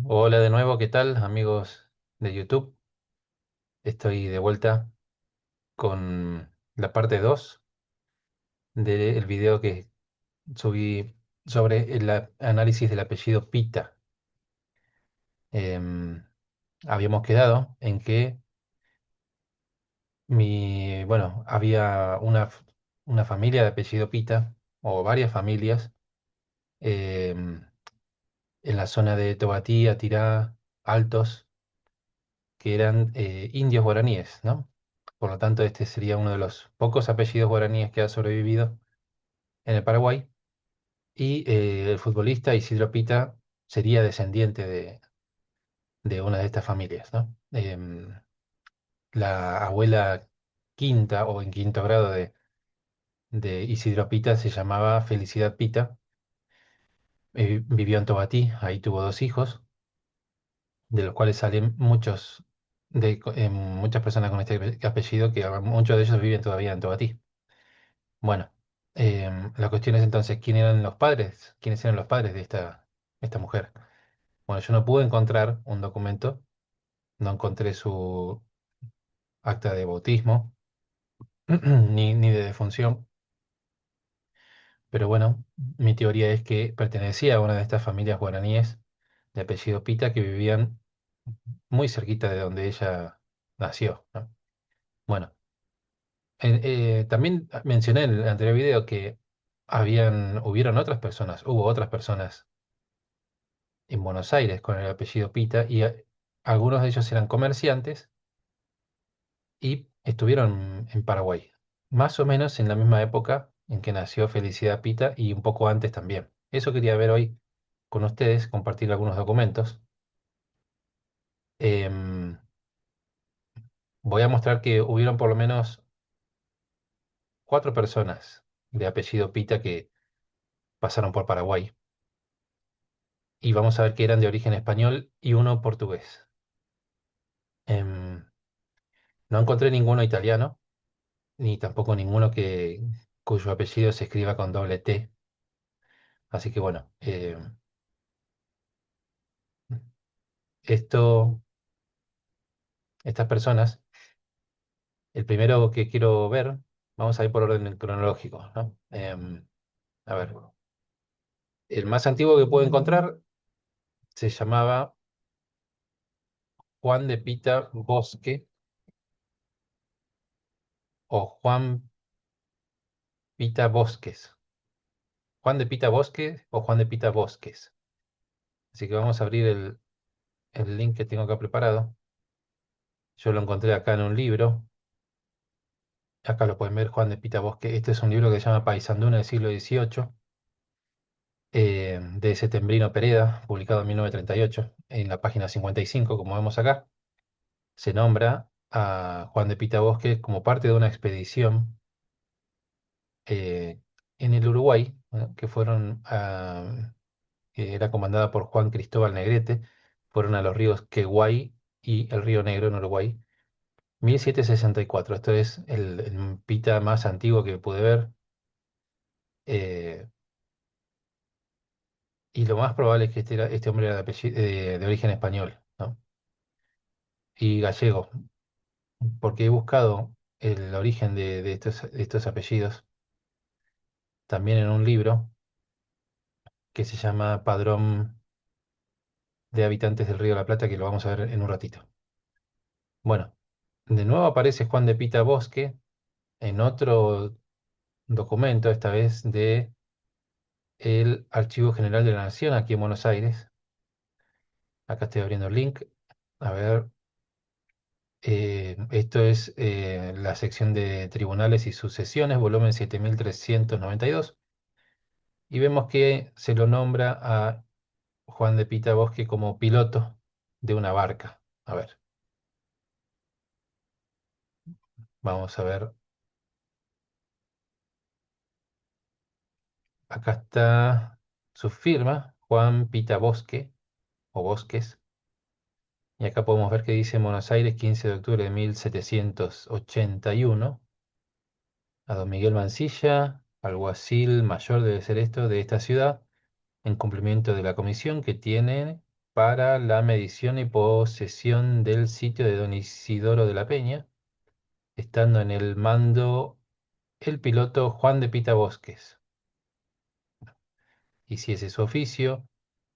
Hola de nuevo, ¿qué tal, amigos de YouTube? Estoy de vuelta con la parte 2 del video que subí sobre el análisis del apellido Pita. Em, Habíamos quedado en que había una familia de apellido Pita, o varias familias, em, en la zona de Tobatí, Atirá, Altos, que eran indios guaraníes, ¿no? Por lo tanto, este sería uno de los pocos apellidos guaraníes que ha sobrevivido en el Paraguay. Y el futbolista Isidro Pita sería descendiente de una de estas familias, ¿no? La abuela quinta o en quinto grado de Isidro Pita se llamaba Felicidad Pita. Vivió en Tobatí, ahí tuvo dos hijos, de los cuales salen muchas personas con este apellido, que muchos de ellos viven todavía en Tobatí. Bueno, la cuestión es entonces, ¿quiénes eran los padres de esta mujer? Bueno, yo no pude encontrar un documento, no encontré su acta de bautismo, ni de defunción, pero bueno, mi teoría es que pertenecía a una de estas familias guaraníes de apellido Pita que vivían muy cerquita de donde ella nació, ¿no? Bueno, también mencioné en el anterior video que hubo otras personas en Buenos Aires con el apellido Pita y algunos de ellos eran comerciantes y estuvieron en Paraguay, más o menos en la misma época en que nació Felicidad Pita y un poco antes también. Eso quería ver hoy con ustedes, compartir algunos documentos. Em, Voy a mostrar que hubieron por lo menos cuatro personas de apellido Pita que pasaron por Paraguay y vamos a ver que eran de origen español y uno portugués. Em, no encontré ninguno italiano, ni tampoco ninguno cuyo apellido se escriba con doble T. Así que bueno, esto, estas personas, el primero que quiero ver, vamos a ir por orden cronológico, ¿no? A ver, el más antiguo que puedo encontrar se llamaba Juan de Pita Bosque o Juan Pita Bosques. Juan de Pita Bosque o Juan de Pita Bosques. Así que vamos a abrir el link que tengo acá preparado. Yo lo encontré acá en un libro. Acá lo pueden ver, Juan de Pita Bosque. Este es un libro que se llama Paisanduna del siglo XVIII, de Setembrino Pereda, publicado en 1938, en la página 55, como vemos acá. Se nombra a Juan de Pita Bosque como parte de una expedición eh, en el Uruguay, ¿no? Que era comandada por Juan Cristóbal Negrete. Fueron a los ríos Queguay y el Río Negro en Uruguay. 1764. Esto es el Pita más antiguo que pude ver. eh, y lo más probable es que este hombre era de origen español, ¿no? Y gallego, porque he buscado el origen de estos apellidos también en un libro que se llama Padrón de Habitantes del Río de la Plata, que lo vamos a ver en un ratito. Bueno, de nuevo aparece Juan de Pita Bosque en otro documento, esta vez de el Archivo General de la Nación, aquí en Buenos Aires. Acá estoy abriendo el link. A ver, esto es la sección de Tribunales y Sucesiones, volumen 7392. Y vemos que se lo nombra a Juan de Pita Bosque como piloto de una barca. A ver, vamos a ver. Acá está su firma, Juan Pita Bosque o Bosques. Y acá podemos ver que dice Buenos Aires, 15 de octubre de 1781. A don Miguel Mansilla, alguacil mayor debe ser esto, de esta ciudad, en cumplimiento de la comisión que tiene. para la medición y posesión del sitio de Don Isidoro de la Peña, estando en el mando el piloto Juan de Pita Bosques. Hiciese su oficio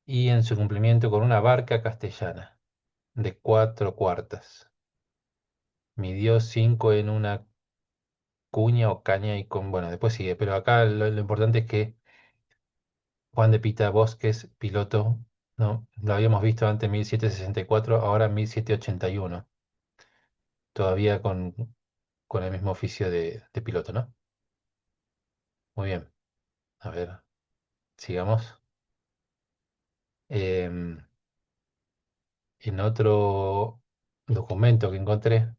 y en su cumplimiento con una barca castellana de 4 cuartas. Midió 5 en una cuña o caña y con, bueno, después sigue, pero acá lo importante es que Juan de Pita Bosques, piloto, ¿no? Lo habíamos visto antes en 1764, ahora en 1781, todavía con el mismo oficio de piloto, ¿no? Muy bien, a ver, sigamos. Em, en otro documento que encontré,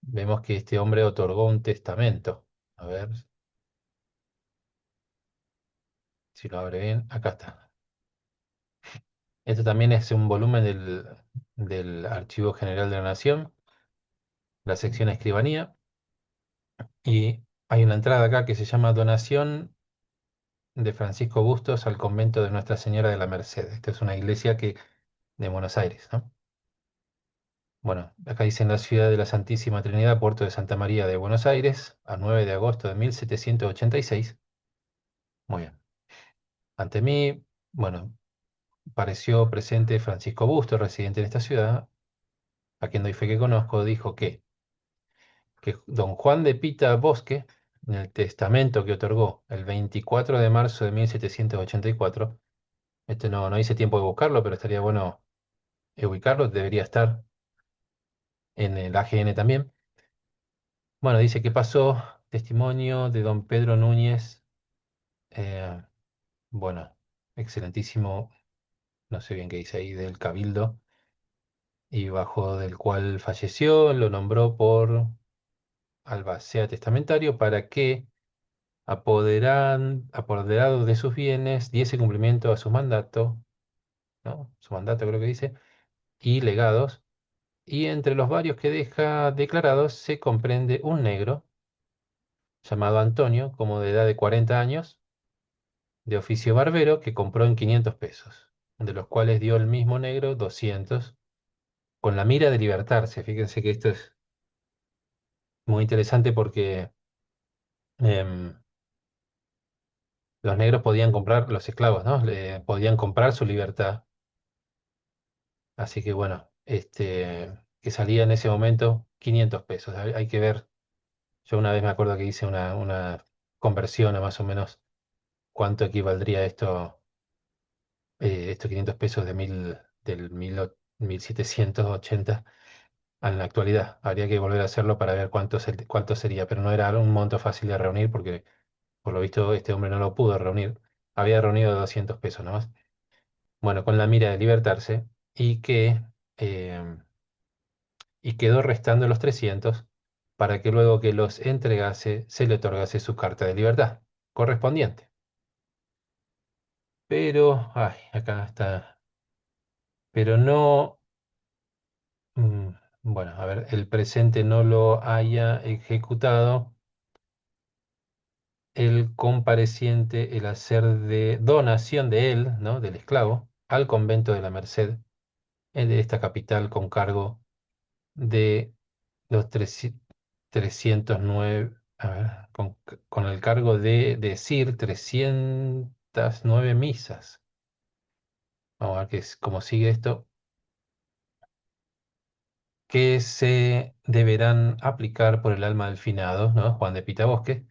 vemos que este hombre otorgó un testamento. A ver si lo abre bien. Acá está. Este también es un volumen del Archivo General de la Nación, la sección Escribanía, y hay una entrada acá que se llama Donación de Francisco Bustos al convento de Nuestra Señora de la Merced. Esta es una iglesia de Buenos Aires, ¿no? Bueno, acá dice en la ciudad de la Santísima Trinidad, Puerto de Santa María de Buenos Aires, a 9 de agosto de 1786. Muy bien. Ante mí, bueno, pareció presente Francisco Bustos, residente en esta ciudad, a quien doy fe que conozco, dijo que don Juan de Pita Bosque, en el testamento que otorgó el 24 de marzo de 1784, no hice tiempo de buscarlo, pero estaría bueno ubicarlo, debería estar en el AGN también. Bueno, dice que pasó testimonio de don Pedro Núñez, eh, bueno, excelentísimo, no sé bien qué dice ahí, del Cabildo, y bajo del cual falleció, lo nombró por albacea testamentario para que apoderado de sus bienes, diese cumplimiento a su mandato, ¿no? Su mandato creo que dice, y legados, y entre los varios que deja declarados se comprende un negro llamado Antonio, como de edad de 40 años, de oficio barbero, que compró en 500 pesos, de los cuales dio el mismo negro 200, con la mira de libertarse. Fíjense que esto es muy interesante porque em, los negros podían comprar, los esclavos, ¿no? Podían comprar su libertad. Así que bueno, que salía en ese momento 500 pesos. Hay que ver, yo una vez me acuerdo que hice una conversión a más o menos cuánto equivaldría esto, estos 500 pesos del 1780 en la actualidad. Habría que volver a hacerlo para ver cuánto sería, pero no era un monto fácil de reunir porque por lo visto este hombre no lo pudo reunir. Había reunido 200 pesos nomás. Bueno, con la mira de libertarse y eh, y quedó restando los 300 para que luego que los entregase se le otorgase su carta de libertad correspondiente. Pero, ay, acá está. Pero no, mm, bueno, a ver, el presente no lo haya ejecutado el compareciente el hacer de donación de él, ¿no? Del esclavo, al convento de la Merced, de esta capital con cargo de los 309, a ver, con el cargo de decir 309 misas. Vamos a ver cómo sigue esto, que se deberán aplicar por el alma del finado, ¿no? Juan de Pitabosque,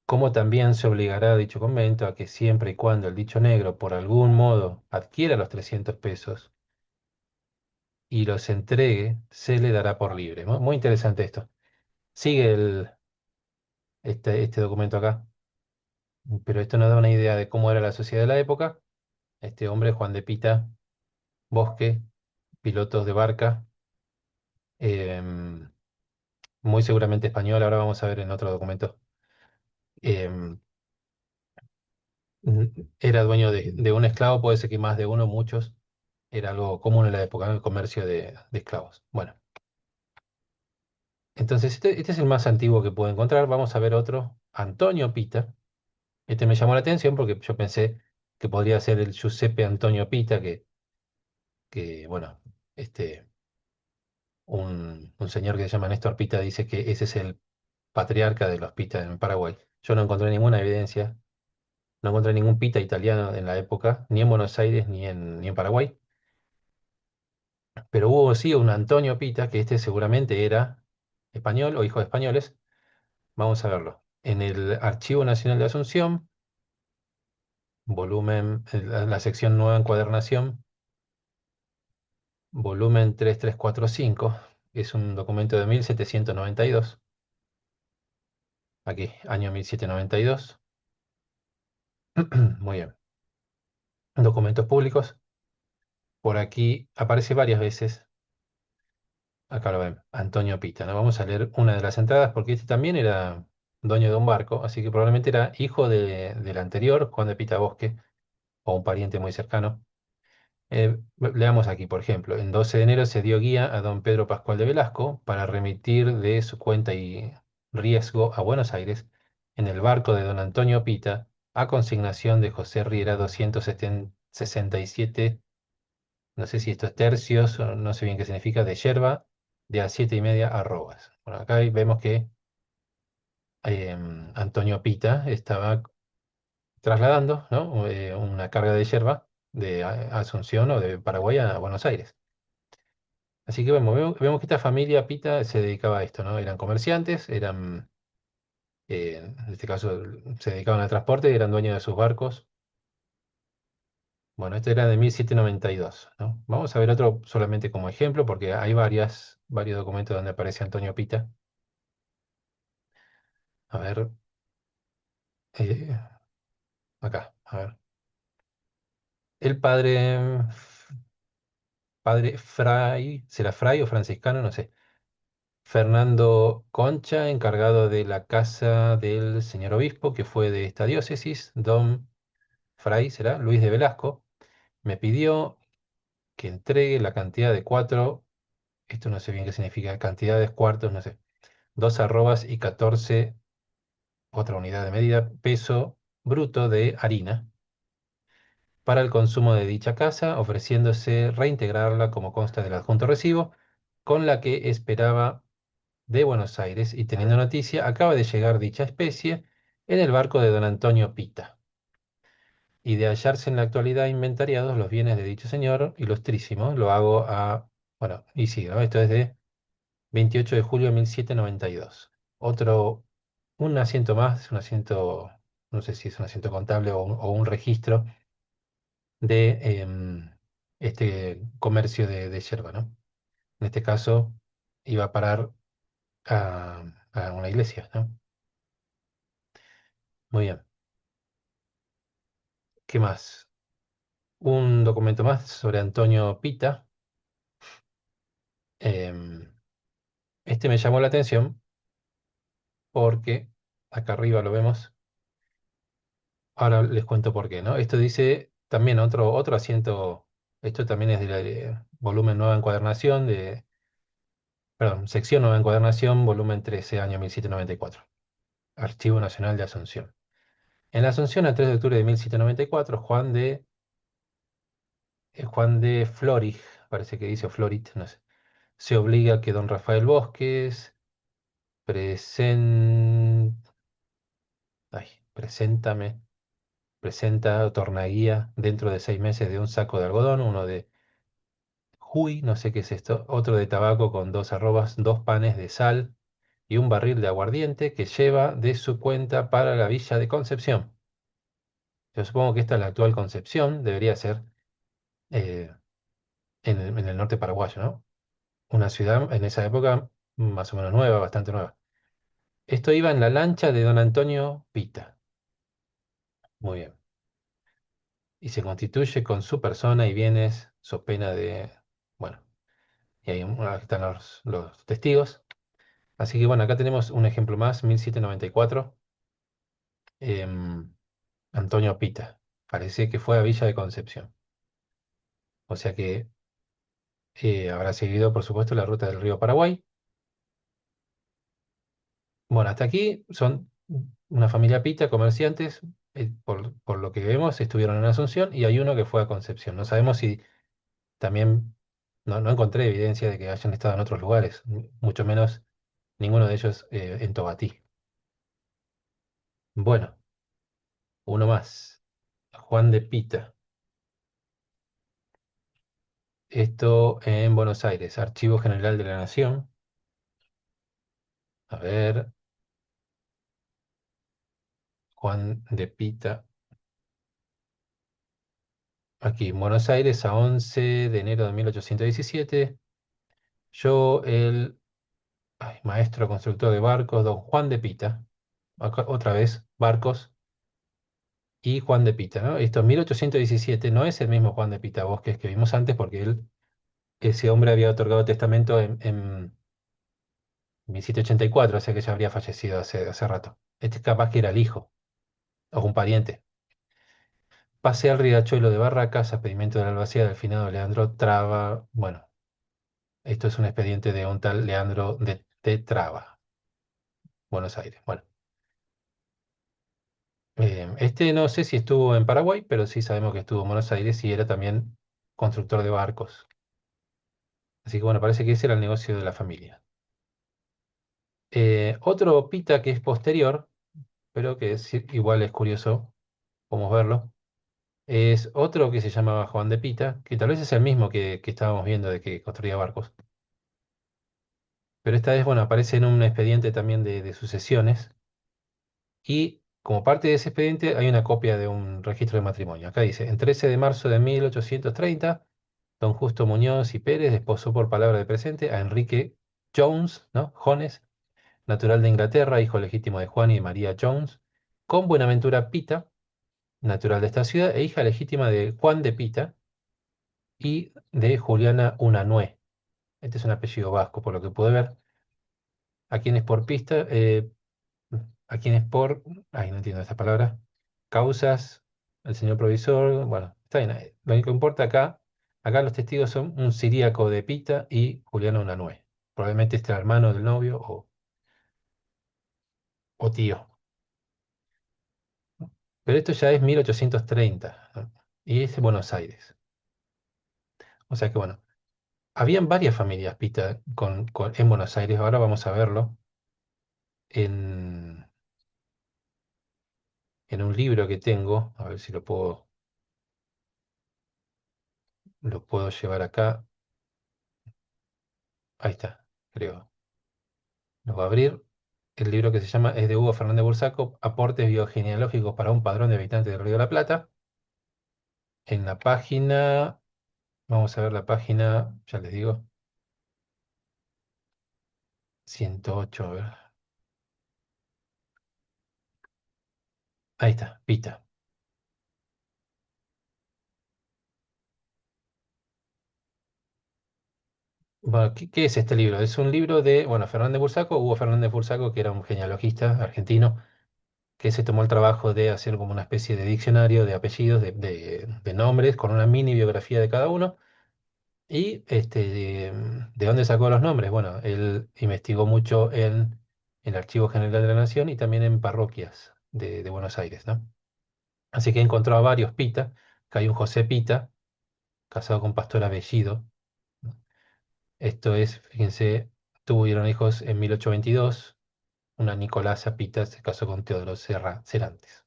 como también se obligará a dicho convento a que siempre y cuando el dicho negro por algún modo adquiera los 300 pesos y los entregue, se le dará por libre. Muy interesante esto. Sigue este documento acá. Pero esto nos da una idea de cómo era la sociedad de la época. Este hombre, Juan de Pita, Bosque, pilotos de barca, em, muy seguramente español, ahora vamos a ver en otro documento. em, Era dueño de un esclavo, puede ser que más de uno, muchos. Era algo común en la época, ¿no? El comercio de esclavos. Bueno, entonces este es el más antiguo que puedo encontrar. Vamos a ver otro, Antonio Pita. Este me llamó la atención porque yo pensé que podría ser el Giuseppe Antonio Pita, bueno, este, un señor que se llama Néstor Pita dice que ese es el patriarca de los Pita en Paraguay. Yo no encontré ninguna evidencia, no encontré ningún Pita italiano en la época, ni en Buenos Aires ni en Paraguay, pero hubo sí un Antonio Pita, que este seguramente era español o hijo de españoles. Vamos a verlo. En el Archivo Nacional de Asunción, volumen, la sección Nueva Encuadernación, volumen 3345, es un documento de 1792. Aquí, año 1792. Muy bien. Documentos públicos. Por aquí aparece varias veces. Acá lo ven, Antonio Pita, ¿no? Vamos a leer una de las entradas porque este también era dueño de un barco, así que probablemente era hijo del anterior, Juan de Pita Bosque, o un pariente muy cercano. Leamos aquí, por ejemplo, en 12 de enero se dio guía a don Pedro Pascual de Velasco para remitir de su cuenta y riesgo a Buenos Aires en el barco de don Antonio Pita a consignación de José Riera 267, no sé si esto es tercios, o no sé bien qué significa, de yerba, de a 7:30 arrobas. Bueno, acá vemos que Antonio Pita estaba trasladando, ¿no? Una carga de yerba de Asunción o de Paraguay a Buenos Aires. Así que vemos que esta familia Pita se dedicaba a esto, ¿no? Eran comerciantes, en este caso, se dedicaban al transporte, eran dueños de sus barcos. Bueno, este era de 1792, ¿no? Vamos a ver otro solamente como ejemplo, porque hay varios documentos donde aparece Antonio Pita. A ver, eh, acá, a ver. El padre Fray, ¿será Fray o franciscano? No sé. Fernando Concha, encargado de la casa del señor obispo, que fue de esta diócesis, don Fray, será Luis de Velasco, me pidió que entregue la cantidad de cuatro, esto no sé bien qué significa, cantidades, cuartos, no sé, 2 arrobas y 14, otra unidad de medida, peso bruto de harina para el consumo de dicha casa, ofreciéndose reintegrarla como consta del adjunto recibo, con la que esperaba de Buenos Aires y teniendo noticia, acaba de llegar dicha especie en el barco de don Antonio Pita, y de hallarse en la actualidad inventariados los bienes de dicho señor, ilustrísimo, lo hago bueno, y sí, ¿no? Esto es de 28 de julio de 1792. Un asiento más, un asiento, no sé si es un asiento contable o un registro de este comercio de yerba, ¿no? En este caso, iba a parar a una iglesia, ¿no? Muy bien. ¿Qué más? Un documento más sobre Antonio Pita. Em, este me llamó la atención porque acá arriba lo vemos. Ahora les cuento por qué, ¿no? Esto dice también otro asiento. Esto también es del volumen Nueva Encuadernación, perdón, sección Nueva Encuadernación, volumen 13, año 1794. Archivo Nacional de Asunción. En la Asunción, el 3 de octubre de 1794, Juan de Florig, parece que dice o Florit, no sé, se obliga a que don Rafael Bosques presen- ay, preséntame, presenta tornaguía dentro de 6 meses de un saco de algodón, uno de juy, no sé qué es esto, otro de tabaco con 2 arrobas, 2 panes de sal y un barril de aguardiente que lleva de su cuenta para la villa de Concepción. Yo supongo que esta es la actual Concepción, debería ser eh, en el norte paraguayo, ¿no? Una ciudad en esa época más o menos nueva, bastante nueva. Esto iba en la lancha de don Antonio Pita. Muy bien. Y se constituye con su persona y bienes, so pena de, bueno, y ahí están los testigos. Así que bueno, acá tenemos un ejemplo más, 1794, em, Antonio Pita. Parece que fue a Villa de Concepción. O sea que habrá seguido, por supuesto, la ruta del río Paraguay. Bueno, hasta aquí son una familia Pita, comerciantes. Por lo que vemos, estuvieron en Asunción y hay uno que fue a Concepción. No sabemos si también, no encontré evidencia de que hayan estado en otros lugares, mucho menos ninguno de ellos en Tobatí. Bueno, uno más. Juan de Pita. Esto en Buenos Aires, Archivo General de la Nación. A ver, Juan de Pita. Aquí, en Buenos Aires, a 11 de enero de 1817. Yo, el maestro constructor de barcos, don Juan de Pita. Otra vez, barcos y Juan de Pita, ¿no? Esto, 1817, no es el mismo Juan de Pita Bosques que vimos antes, porque ese hombre había otorgado testamento en 1784, o sea que ya habría fallecido hace rato. Este capaz que era el hijo o un pariente. Pase al riachuelo de Barracas, a pedimento del albacea del finado Leandro Traba. Bueno, esto es un expediente de un tal Leandro de Traba, Buenos Aires. Bueno, este no sé si estuvo en Paraguay, pero sí sabemos que estuvo en Buenos Aires y era también constructor de barcos. Así que bueno, parece que ese era el negocio de la familia. Otro Pita que es posterior, pero que igual es curioso, podemos verlo, es otro que se llamaba Juan de Pita, que tal vez es el mismo que estábamos viendo de que construía barcos. Pero esta vez, bueno, aparece en un expediente también de sucesiones y como parte de ese expediente hay una copia de un registro de matrimonio. Acá dice, en 13 de marzo de 1830, don Justo Muñoz y Pérez desposó por palabra de presente a Enrique Jones, ¿no? Jones, natural de Inglaterra, hijo legítimo de Juan y de María Jones, con Buenaventura Pita, natural de esta ciudad, e hija legítima de Juan de Pita y de Juliana Unanue. Este es un apellido vasco, por lo que pude ver. A quienes por pista, a quienes por, ay, no entiendo esta palabra, causas, el señor provisor, bueno, está bien. Lo único que importa acá los testigos son un siríaco de Pita y Juliana Unanue. Probablemente este era hermano del novio o tío. Pero esto ya es 1830, ¿no? Y es en Buenos Aires. O sea que bueno, habían varias familias Pita en Buenos Aires. Ahora vamos a verlo en, en un libro que tengo. A ver si lo puedo llevar acá. Ahí está, creo. Lo voy a abrir. El libro que se llama es de Hugo Fernández Bursaco, Aportes biogenealógicos para un padrón de habitantes del Río de la Plata. En la página, vamos a ver la página, ya les digo, 108. A ver. Ahí está, Pita. Bueno, ¿qué es este libro? Es un libro de, bueno, Fernández Bursaco, Hugo Fernández Bursaco, que era un genealogista argentino, que se tomó el trabajo de hacer como una especie de diccionario de apellidos, de nombres, con una mini biografía de cada uno. Y ¿de dónde sacó los nombres? Bueno, él investigó mucho en el Archivo General de la Nación y también en parroquias de Buenos Aires, ¿no? Así que encontró a varios Pita, que hay un José Pita, casado con Pastora Bellido. ¿No? Esto es, fíjense, tuvieron hijos en 1822. Una Nicolasa Pita se casó con Teodoro Cerantes.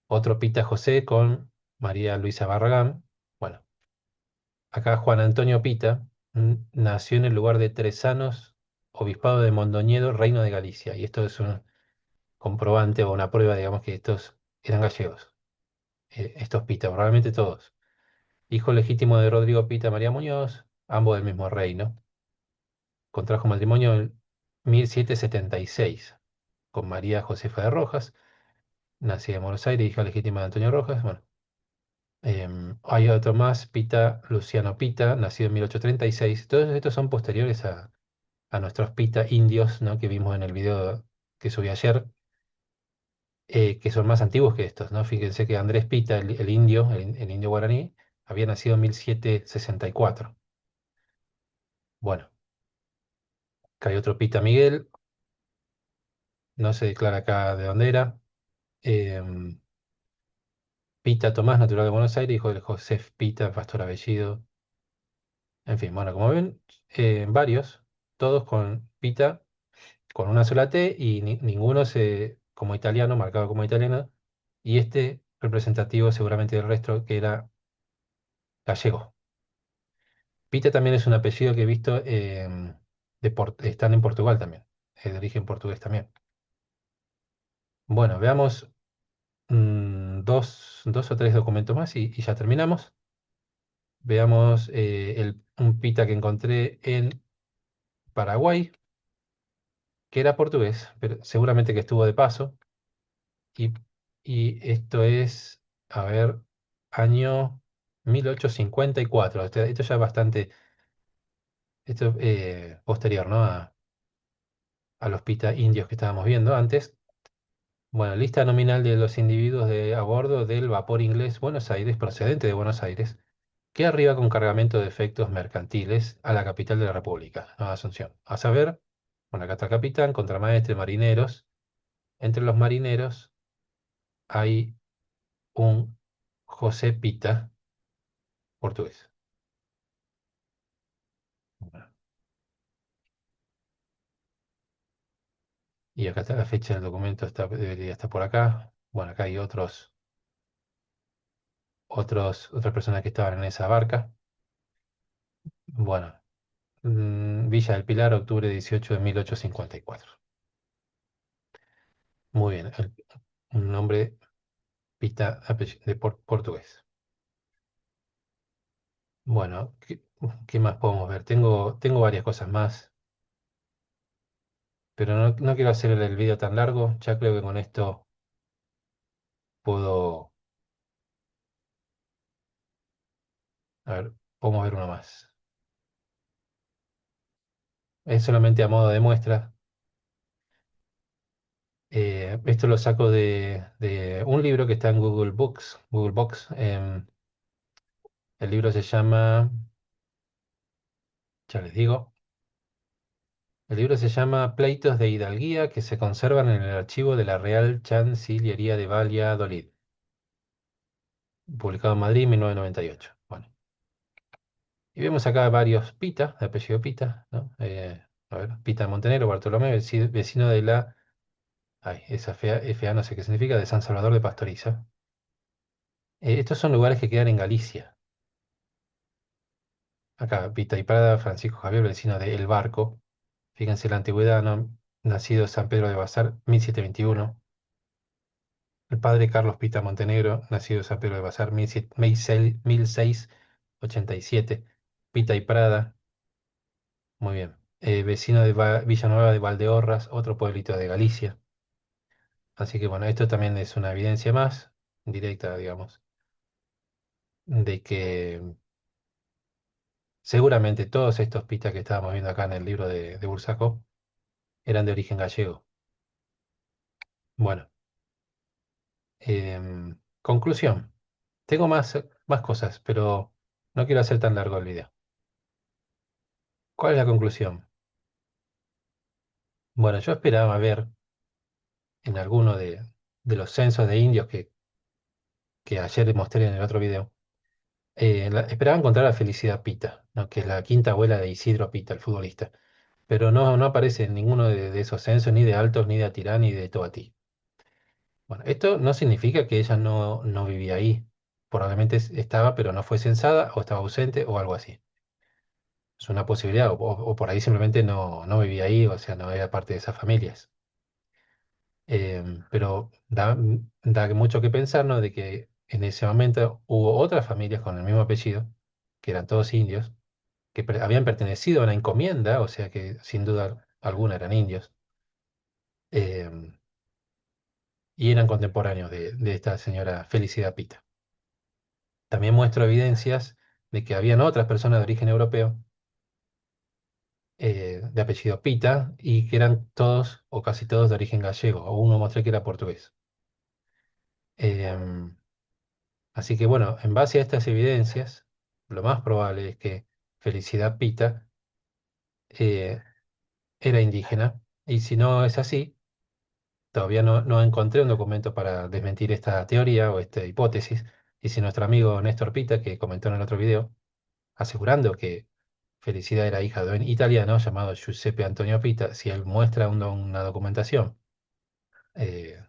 Otro Pita José con María Luisa Barragán. Bueno, acá Juan Antonio Pita nació en el lugar de Tresanos, obispado de Mondoñedo, Reino de Galicia. Y esto es un comprobante o una prueba, digamos, que estos eran gallegos. Estos Pita, probablemente todos. Hijo legítimo de Rodrigo Pita María Muñoz, ambos del mismo reino. Contrajo matrimonio en 1776 con María Josefa de Rojas, nacida en Buenos Aires, hija legítima de Antonio Rojas. Bueno, hay otro más, Pita Luciano Pita, nacido en 1836. Todos estos son posteriores a nuestros Pita indios, ¿no? Que vimos en el video que subí ayer, que son más antiguos que estos, ¿no? Fíjense que Andrés Pita, el indio, el indio guaraní, había nacido en 1764. Bueno, acá hay otro Pita Miguel, no se declara acá de dónde era. Pita Tomás, natural de Buenos Aires, hijo de José Pita, pastor Abellido. En fin, bueno, como ven, varios, todos con Pita, con una sola T y ninguno como italiano, marcado como italiano, y este representativo seguramente del resto que era gallego. Pita también es un apellido que he visto, están en Portugal también, es de origen portugués también. Bueno, veamos dos o tres documentos más y ya terminamos. Veamos un Pita que encontré en Paraguay, que era portugués, pero seguramente que estuvo de paso. Y, y esto es, a ver, año 1854. Esto ya es bastante, esto posterior, ¿no? A los pita indios que estábamos viendo antes. Bueno, lista nominal de los individuos a bordo del vapor inglés Buenos Aires, procedente de Buenos Aires, que arriba con cargamento de efectos mercantiles a la capital de la República, Nueva Asunción. A saber, bueno, acá está el capitán, contramaestre, marineros. Entre los marineros hay un José Pita, portugués. Bueno, y acá está la fecha del documento, debería estar por acá. Bueno, acá hay otras personas que estaban en esa barca. Bueno, Villa del Pilar, octubre 18 de 1854. Muy bien, un nombre Pita portugués. Bueno, ¿qué más podemos ver? Tengo varias cosas más, pero no quiero hacer el video tan largo. Ya creo que con esto puedo. A ver, podemos ver uno más. Es solamente a modo de muestra. Esto lo saco de un libro que está en Google Books. El libro se llama, ya les digo, el libro se llama Pleitos de Hidalguía que se conservan en el archivo de la Real Chancillería de Valladolid, publicado en Madrid en 1998. Bueno, y vemos acá varios Pita, de apellido Pita, ¿no? A ver, Pita Montenegro, Bartolomé, vecino de la, ay, esa FA no sé qué significa, de San Salvador de Pastoriza. Estos son lugares que quedan en Galicia. Acá, Pita y Prada, Francisco Javier, vecino de El Barco. Fíjense la antigüedad, ¿no? Nacido San Pedro de Bazar, 1721. El padre Carlos Pita Montenegro, nacido San Pedro de Bazar, 1687. Pita y Prada, muy bien. Vecino de Villanueva de Valdeorras, otro pueblito de Galicia. Así que bueno, esto también es una evidencia más directa, digamos, de que seguramente todos estos Pitas que estábamos viendo acá en el libro de Bursaco eran de origen gallego. Bueno. Conclusión. Tengo más cosas, pero no quiero hacer tan largo el video. ¿Cuál es la conclusión? Bueno, yo esperaba ver en alguno de los censos de indios que ayer mostré en el otro video, esperaba encontrar a Felicidad Pita, ¿no? Que es la quinta abuela de Isidro Pita, el futbolista. Pero no aparece en ninguno de esos censos, ni de Altos, ni de Atirán, ni de Toatí. Bueno, esto no significa que ella no vivía ahí. Probablemente estaba, pero no fue censada, o estaba ausente, o algo así. Es una posibilidad, o por ahí simplemente no vivía ahí, o sea, no era parte de esas familias. Pero da mucho que pensar, ¿no? De que en ese momento hubo otras familias con el mismo apellido, que eran todos indios, que habían pertenecido a una encomienda, o sea que sin duda alguna eran indios, em, y eran contemporáneos de esta señora Felicidad Pita. También muestro evidencias de que habían otras personas de origen europeo de apellido Pita y que eran todos o casi todos de origen gallego, o uno mostré que era portugués. Em, Así que bueno, en base a estas evidencias, lo más probable es que Felicidad Pita eh, era indígena, y si no es así, todavía no encontré un documento para desmentir esta teoría o esta hipótesis. Y si nuestro amigo Néstor Pita, que comentó en el otro video, asegurando que Felicidad era hija de un italiano llamado Giuseppe Antonio Pita, si él muestra una documentación eh,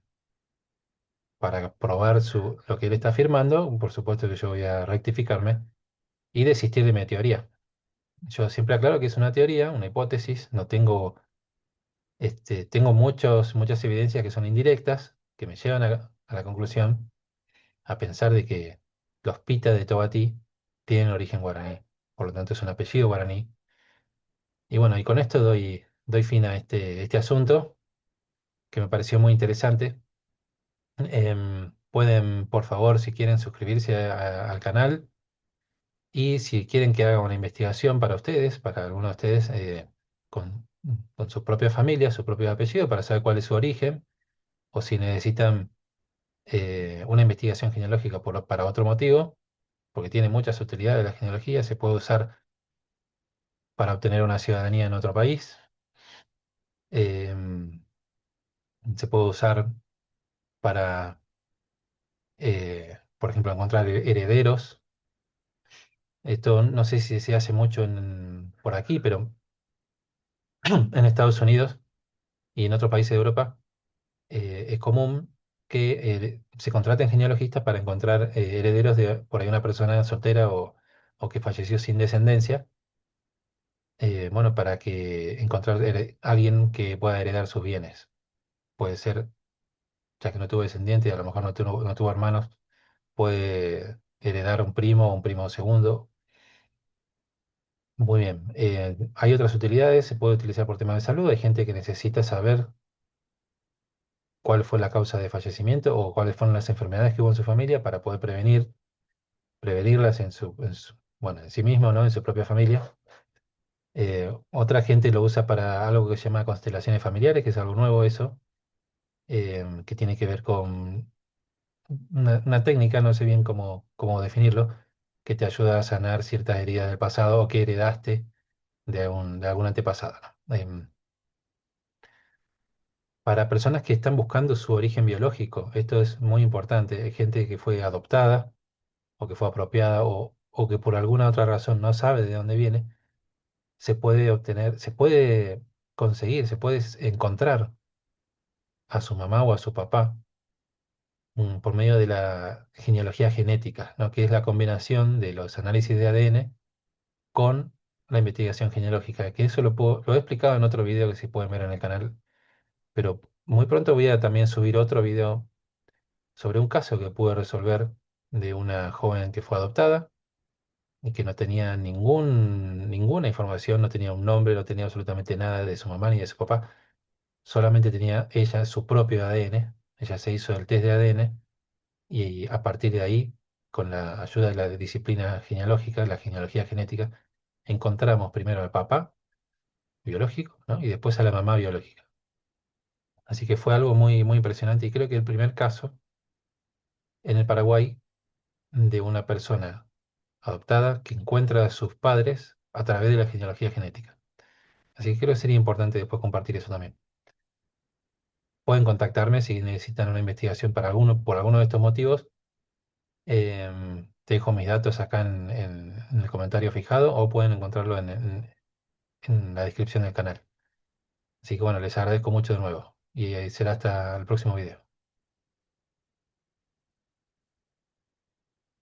para probar lo que él está afirmando, por supuesto que yo voy a rectificarme y desistir de mi teoría. Yo siempre aclaro que es una teoría, una hipótesis, no tengo, tengo muchas evidencias que son indirectas, que me llevan a la conclusión, a pensar de que los Pita de Tobatí tienen origen guaraní, por lo tanto es un apellido guaraní. Y bueno, y con esto doy fin a este asunto, que me pareció muy interesante. Pueden, por favor, si quieren, suscribirse al canal y si quieren que haga una investigación para ustedes, para algunos de ustedes, con su propia familia, su propio apellido, para saber cuál es su origen, o si necesitan una investigación genealógica para otro motivo, porque tiene muchas utilidades la genealogía, se puede usar para obtener una ciudadanía en otro país, em, se puede usar para, por ejemplo, encontrar herederos. Esto no sé si se hace mucho por aquí, pero en Estados Unidos y en otros países de Europa es común que se contraten genealogistas para encontrar herederos de por ahí una persona soltera o que falleció sin descendencia. Bueno, para que encontrar alguien que pueda heredar sus bienes. Puede ser, ya que no tuvo descendientes, a lo mejor no tuvo hermanos, puede heredar un primo o un primo segundo. Muy bien. Hay otras utilidades, se puede utilizar por temas de salud. Hay gente que necesita saber cuál fue la causa de fallecimiento o cuáles fueron las enfermedades que hubo en su familia para poder prevenirlas bueno, en sí mismo, ¿no? En su propia familia. Otra gente lo usa para algo que se llama constelaciones familiares, que es algo nuevo eso, que tiene que ver con una técnica, no sé bien cómo definirlo, que te ayuda a sanar ciertas heridas del pasado o que heredaste de algún antepasado, ¿no? Para personas que están buscando su origen biológico, esto es muy importante. Hay gente que fue adoptada o que fue apropiada o que por alguna otra razón no sabe de dónde viene, se puede obtener, se puede conseguir, se puede encontrar a su mamá o a su papá por medio de la genealogía genética, ¿no? Que es la combinación de los análisis de ADN con la investigación genealógica, que eso lo he explicado en otro video que se pueden ver en el canal, pero muy pronto voy a también subir otro video sobre un caso que pude resolver de una joven que fue adoptada y que no tenía ninguna información, no tenía un nombre, no tenía absolutamente nada de su mamá ni de su papá, solamente tenía ella su propio ADN, ella se hizo el test de ADN y a partir de ahí, con la ayuda de la disciplina genealógica, la genealogía genética, encontramos primero al papá biológico, ¿no? Y después a la mamá biológica. Así que fue algo muy, muy impresionante y creo que el primer caso en el Paraguay de una persona adoptada que encuentra a sus padres a través de la genealogía genética. Así que creo que sería importante después compartir eso también. Pueden contactarme si necesitan una investigación por alguno de estos motivos. Te dejo mis datos acá en el comentario fijado o pueden encontrarlo en la descripción del canal. Así que bueno, les agradezco mucho de nuevo y será hasta el próximo video.